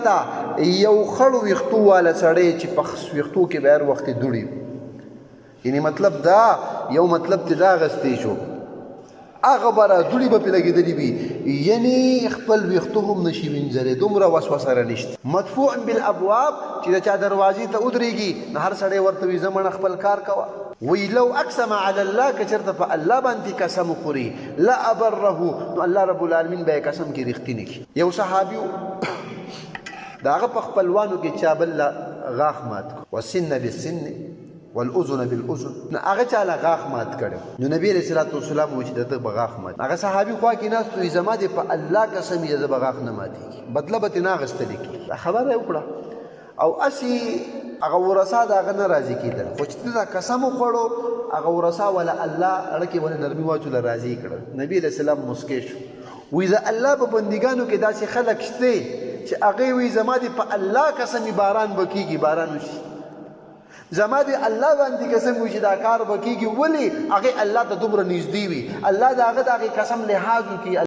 تا یو خړ ویښتو والا سړی چې په ویښتو کې به هر وخت دوړي یعنی مطلب دا یو مطلب ته دا غستی شو هغه به را دوړي به پرې لګېدلي وي یعنی خپل ویښتو هم نشي وینځلی دومره وسوسه را نشته مدفوع بالابواب چې د چا دروازې ته ودرېږي نو هر سړی ورته وي زه مړه خپل کار کوه وی لو اقسم علی الله که چېرته په الله باندې قسم وخوري لا ابره نو الله رب العالمین به یې قسم کې رښتینی کړي یو صحابي د هغه په خپلوانو کې چا بل غاښ مات کړ والسن بالسن والاذن بالاذن نو هغه چاله غاښ مات کړی نو نبی علیه الصلاة والسلام وایي چې د ده به غاښ مات هغه صحابي خوا کې ناست وي زما دې په الله قسم یې زه به غاښ نه ماتېږي بدله به ترې نه اخیستلی کېږي دا خبره یې وکړه او هسې هغه ورثه د هغه نه راضي کېدل خو چې ته دا قسم وخوړو هغه ورثه ولا الله اړه کې ولې نرمي واچوله راضي کړل نبي علیه السلام مسکی شو وایي د الله په بندګانو کې داسې خلک شته چې هغې وایي زما دې په الله قسم باران به کېږي باران وشي زما دې الله باندې قسم وي چې دا کار به کېږي ولې هغې الله ته دومره نږدې وي الله د هغه د هغې قسم لحاظ وکړي